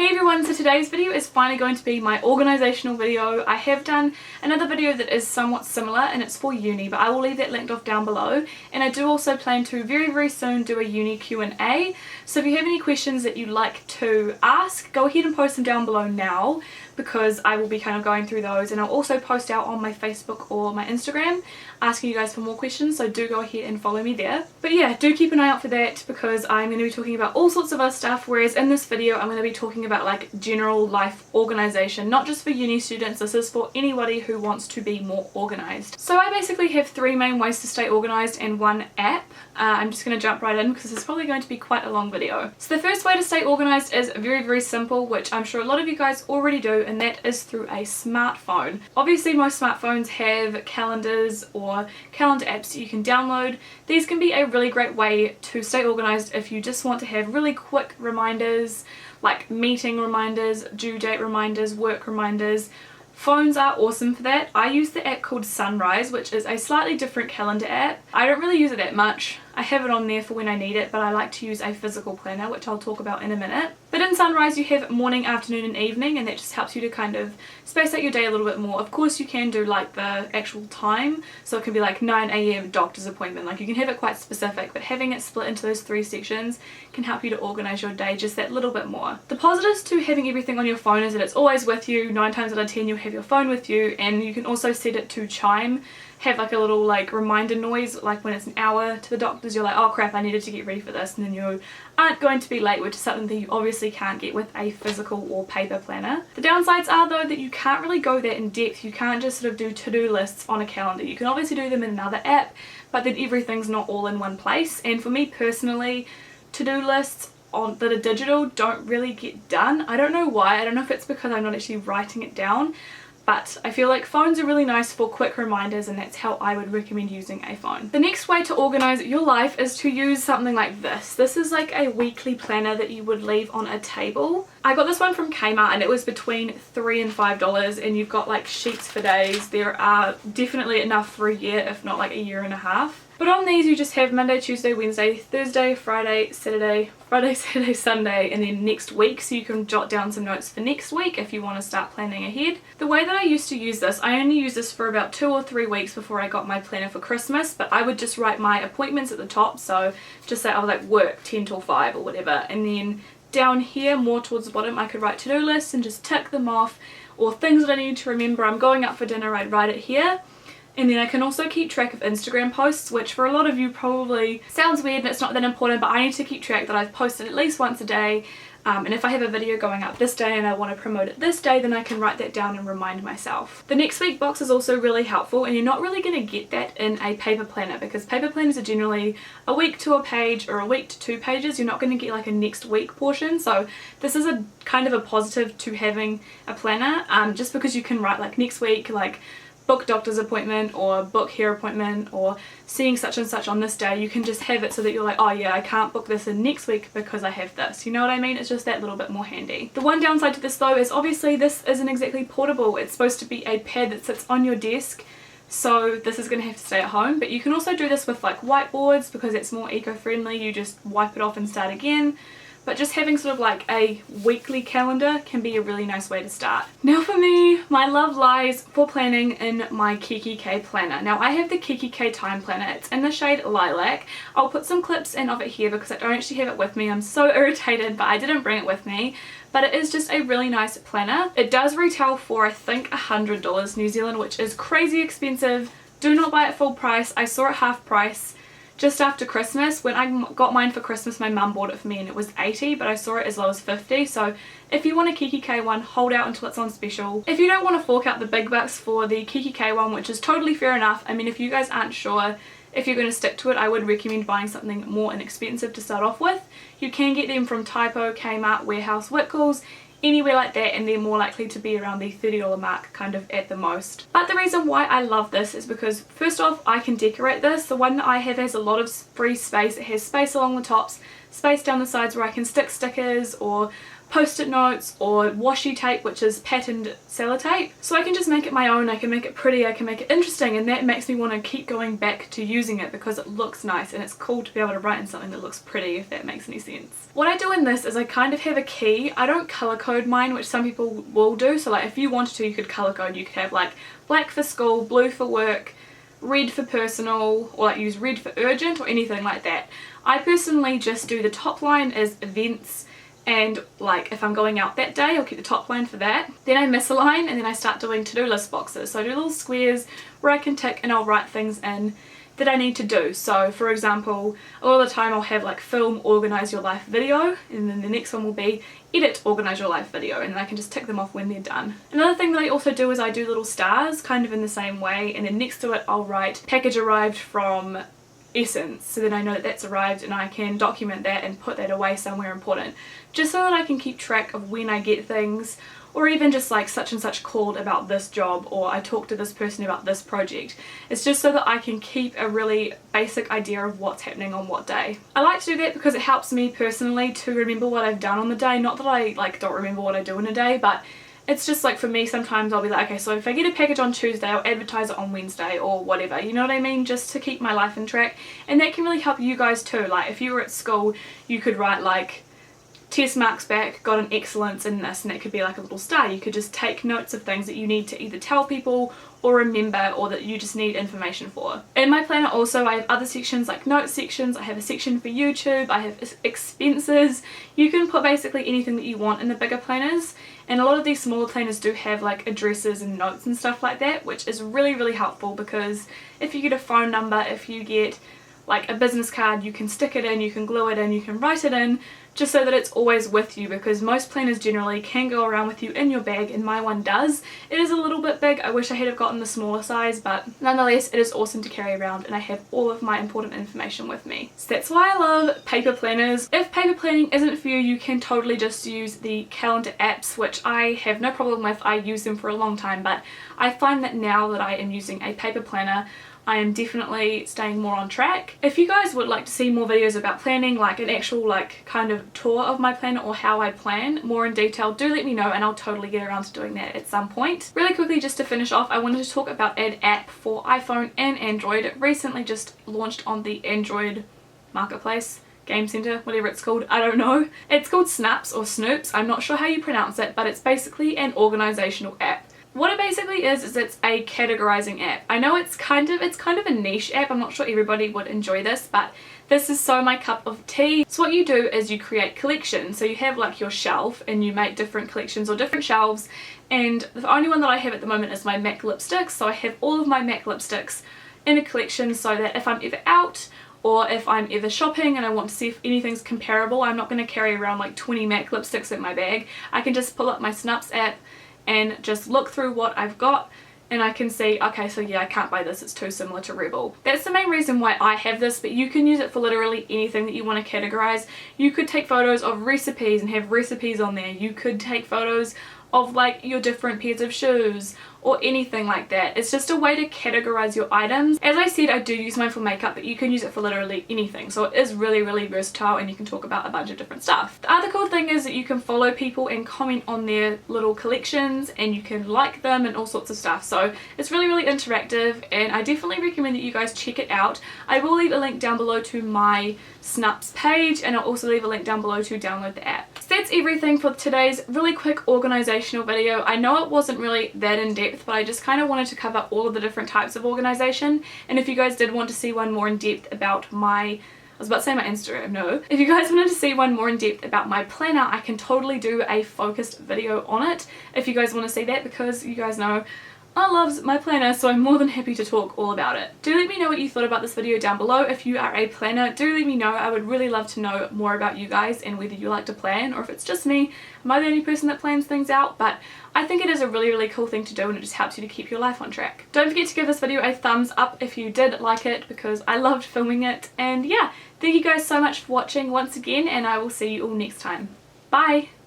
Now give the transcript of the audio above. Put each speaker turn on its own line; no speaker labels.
Hey everyone, so today's video is finally going to be my organisational video. I have done another video that is somewhat similar and it's for uni, but I will leave that linked off down below. And I do also plan to very soon do a uni Q&A. So if you have any questions that you'd like to ask, go ahead and post them down below now, because I will be kind of going through those, and I'll also post out on my Facebook or my Instagram asking you guys for more questions, so do go ahead and follow me there. But yeah, do keep an eye out for that because I'm going to be talking about all sorts of other stuff, whereas in this video I'm going to be talking about like general life organisation, not just for uni students. This is for anybody who wants to be more organised. So I basically have three main ways to stay organised and one app. I'm just going to jump right in because this is probably going to be quite a long video. So the first way to stay organised is very simple, which I'm sure a lot of you guys already do, and that is through a smartphone. Obviously most smartphones have calendars or calendar apps that you can download. These can be a really great way to stay organised if you just want to have really quick reminders, like meeting reminders, due date reminders, work reminders. Phones are awesome for that. I use the app called Sunrise, which is a slightly different calendar app. I don't really use it that much. I have it on there for when I need it, but I like to use a physical planner, which I'll talk about in a minute. But in Sunrise you have morning, afternoon and evening, and that just helps you to kind of space out your day a little bit more. Of course you can do like the actual time, so it can be like 9 AM doctor's appointment, like you can have it quite specific, but having it split into those three sections can help you to organise your day just that little bit more. The positives to having everything on your phone is that it's always with you. 9 times out of 10 you'll have your phone with you, and you can also set it to chime, have like a little like reminder noise, like when it's an hour to the doctors you're like, oh crap, I needed to get ready for this, and then you aren't going to be late, which is something that you obviously can't get with a physical or paper planner. The downsides are though that you can't really go that in depth. You can't just sort of do to-do lists on a calendar. You can obviously do them in another app, but then everything's not all in one place. And for me personally, to-do lists that are digital don't really get done. I don't know why. I don't know if it's because I'm not actually writing it down, but I feel like phones are really nice for quick reminders, and that's how I would recommend using a phone. The next way to organise your life is to use something like this. This is like a weekly planner that you would leave on a table. I got this one from Kmart and it was between $3 and $5, and you've got like sheets for days. There are definitely enough for a year, if not like a year and a half. But on these you just have Monday, Tuesday, Wednesday, Thursday, Friday, Saturday, Sunday, and then next week, so you can jot down some notes for next week if you want to start planning ahead. The way that I used to use this, I only used this for about 2 or 3 weeks before I got my planner for Christmas, but I would just write my appointments at the top, so just say I would like work 10 till 5 or whatever, and then down here more towards the bottom I could write to-do lists and just tick them off, or things that I need to remember. I'm going out for dinner, I'd write it here. And then I can also keep track of Instagram posts, which for a lot of you probably sounds weird and it's not that important, but I need to keep track that I've posted at least once a day. And if I have a video going up this day and I want to promote it this day, then I can write that down and remind myself. The next week box is also really helpful, and you're not really going to get that in a paper planner because paper planners are generally a week to a page or a week to 2 pages. You're not going to get like a next week portion, so this is a kind of a positive to having a planner, just because you can write like next week, like book doctor's appointment or book hair appointment or seeing such and such on this day. You can just have it so that you're like, oh yeah, I can't book this in next week because I have this. You know what I mean? It's just that little bit more handy. The one downside to this though is obviously this isn't exactly portable. It's supposed to be a pad that sits on your desk, so this is going to have to stay at home. But you can also do this with like whiteboards because it's more eco-friendly. You just wipe it off and start again. But just having sort of like a weekly calendar can be a really nice way to start. Now for me, my love lies for planning in my Kikki K planner. Now I have the Kikki K time planner. It's in the shade Lilac. I'll put some clips in of it here because I don't actually have it with me. I'm so irritated, but I didn't bring it with me. But it is just a really nice planner. It does retail for I think $100 New Zealand, which is crazy expensive. Do not buy it full price. I saw it half price just after Christmas. When I got mine for Christmas, my mum bought it for me and it was $80, but I saw it as low as $50. So if you want a Kikki K one, hold out until it's on special. If you don't want to fork out the big bucks for the Kikki K one, which is totally fair enough, I mean, if you guys aren't sure if you're going to stick to it, I would recommend buying something more inexpensive to start off with. You can get them from Typo, Kmart, Warehouse, Whitcoulls, anywhere like that, and they're more likely to be around the $30 mark kind of at the most. But the reason why I love this is because first off, I can decorate this. The one that I have has a lot of free space. It has space along the tops, space down the sides where I can stick stickers or post-it notes or washi tape, which is patterned sellotape. So I can just make it my own, I can make it pretty, I can make it interesting, and that makes me want to keep going back to using it because it looks nice and it's cool to be able to write in something that looks pretty, if that makes any sense. What I do in this is I kind of have a key. I don't colour code mine, which some people will do, so like if you wanted to you could colour code. You could have like black for school, blue for work, red for personal, or like use red for urgent or anything like that. I personally just do the top line as events, and like if I'm going out that day I'll keep the top line for that. Then I misalign and then I start doing to-do list boxes. So I do little squares where I can tick and I'll write things in that I need to do. So for example, a lot of the time I'll have like film, organise your life video, and then the next one will be edit, organise your life video, and then I can just tick them off when they're done. Another thing that I also do is I do little stars kind of in the same way, and then next to it I'll write package arrived from Essence, so then I know that that's arrived and I can document that and put that away somewhere important, just so that I can keep track of when I get things, or even just like such and such called about this job, or I talked to this person about this project. It's just so that I can keep a really basic idea of what's happening on what day. I like to do that because it helps me personally to remember what I've done on the day. Not that I like don't remember what I do in a day, but it's just like for me sometimes I'll be like, okay, so if I get a package on Tuesday I'll advertise it on Wednesday or whatever, you know what I mean, just to keep my life in track. And that can really help you guys too. Like if you were at school you could write like test marks back, got an excellence in this, and that could be like a little star. You could just take notes of things that you need to either tell people or remember, or that you just need information for. In my planner also I have other sections like notes sections, I have a section for YouTube, I have expenses. You can put basically anything that you want in the bigger planners, and a lot of these smaller planners do have like addresses and notes and stuff like that, which is really helpful, because if you get a phone number, if you get like a business card, you can stick it in, you can glue it in, you can write it in, just so that it's always with you, because most planners generally can go around with you in your bag, and my one does. It is a little bit big, I wish I had have gotten the smaller size, but nonetheless it is awesome to carry around, and I have all of my important information with me. So that's why I love paper planners. If paper planning isn't for you, you can totally just use the calendar apps, which I have no problem with. I use them for a long time, but I find that now that I am using a paper planner I am definitely staying more on track. If you guys would like to see more videos about planning, like an actual like kind of tour of my planner or how I plan more in detail, do let me know and I'll totally get around to doing that at some point. Really quickly, just to finish off, I wanted to talk about an app for iPhone and Android. It recently just launched on the Android marketplace, game center, whatever it's called, I don't know. It's called Snupps or Snupps, I'm not sure how you pronounce it, but it's basically an organizational app. What it basically is it's a categorizing app. I know it's kind of a niche app, I'm not sure everybody would enjoy this, but this is so my cup of tea. So what you do is you create collections. So you have like your shelf and you make different collections or different shelves, and the only one that I have at the moment is my MAC lipsticks. So I have all of my MAC lipsticks in a collection, so that if I'm ever out or if I'm ever shopping and I want to see if anything's comparable, I'm not going to carry around like 20 MAC lipsticks in my bag. I can just pull up my Snupps app and just look through what I've got, and I can see, okay, so yeah, I can't buy this, it's too similar to Rebel. That's the main reason why I have this, but you can use it for literally anything that you want to categorize. You could take photos of recipes and have recipes on there. You could take photos of like your different pairs of shoes or anything like that. It's just a way to categorize your items. As I said, I do use mine for makeup, but you can use it for literally anything, so it is really versatile and you can talk about a bunch of different stuff. The other cool thing is that you can follow people and comment on their little collections, and you can like them and all sorts of stuff, so it's really interactive, and I definitely recommend that you guys check it out. I will leave a link down below to my Snupps page, and I'll also leave a link down below to download the app. So that's everything for today's really quick organizational video. I know it wasn't really that in depth, but I just kind of wanted to cover all of the different types of organization, and if you guys did want to see one more in depth about my, I was about to say my Instagram, no. If you guys wanted to see one more in depth about my planner, I can totally do a focused video on it if you guys want to see that, because you guys know I love my planner, so I'm more than happy to talk all about it. Do let me know what you thought about this video down below. If you are a planner, do let me know. I would really love to know more about you guys and whether you like to plan, or if it's just me. Am I the only person that plans things out? But I think it is a really cool thing to do, and it just helps you to keep your life on track. Don't forget to give this video a thumbs up if you did like it, because I loved filming it. And yeah, thank you guys so much for watching once again, and I will see you all next time. Bye!